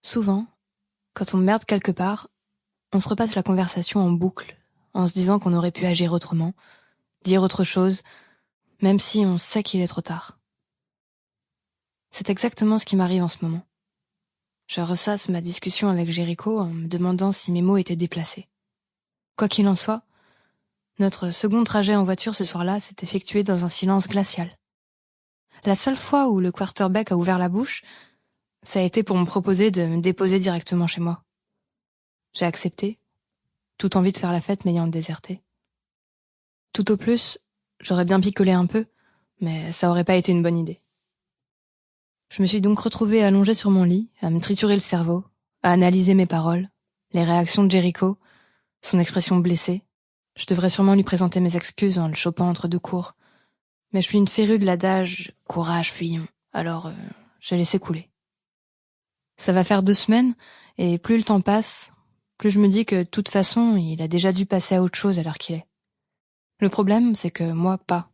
Souvent, quand on merde quelque part, on se repasse la conversation en boucle, en se disant qu'on aurait pu agir autrement, dire autre chose, même si on sait qu'il est trop tard. C'est exactement ce qui m'arrive en ce moment. Je ressasse ma discussion avec Jericho en me demandant si mes mots étaient déplacés. Quoi qu'il en soit, notre second trajet en voiture ce soir-là s'est effectué dans un silence glacial. La seule fois où le quarterback a ouvert la bouche, ça a été pour me proposer de me déposer directement chez moi. J'ai accepté, toute envie de faire la fête m'ayant déserté. Tout au plus, j'aurais bien picolé un peu, mais ça aurait pas été une bonne idée. Je me suis donc retrouvée allongée sur mon lit, à me triturer le cerveau, à analyser mes paroles, les réactions de Jericho, son expression blessée. Je devrais sûrement lui présenter mes excuses en le chopant entre deux cours. Mais je suis une férue de l'adage « courage, fuyons », alors j'ai laissé couler. Ça va faire 2 semaines, et plus le temps passe, plus je me dis que de toute façon, il a déjà dû passer à autre chose à l'heure qu'il est. Le problème, c'est que moi, pas.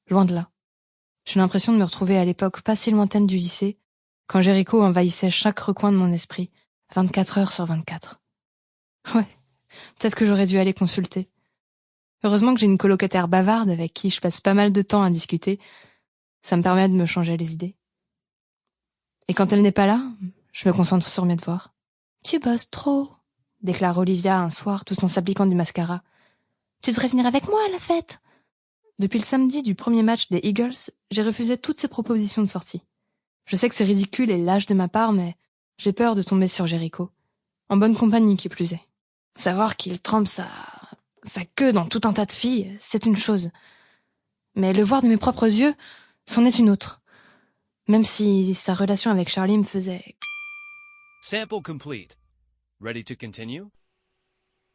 Loin de là. J'ai l'impression de me retrouver à l'époque pas si lointaine du lycée, quand Jericho envahissait chaque recoin de mon esprit, 24 heures sur 24. Ouais, peut-être que j'aurais dû aller consulter. Heureusement que j'ai une colocataire bavarde avec qui je passe pas mal de temps à discuter. Ça me permet de me changer les idées. Et quand elle n'est pas là, je me concentre sur mes devoirs. « Tu bosses trop », déclare Olivia un soir tout en s'appliquant du mascara. « Tu devrais venir avec moi à la fête !» Depuis le samedi du premier match des Eagles, j'ai refusé toutes ces propositions de sortie. Je sais que c'est ridicule et lâche de ma part, mais j'ai peur de tomber sur Jericho. En bonne compagnie, qui plus est. Savoir qu'il trempe sa queue dans tout un tas de filles, c'est une chose. Mais le voir de mes propres yeux, c'en est une autre. Même si sa relation avec Charlie me faisait... Sample complete. Ready to continue?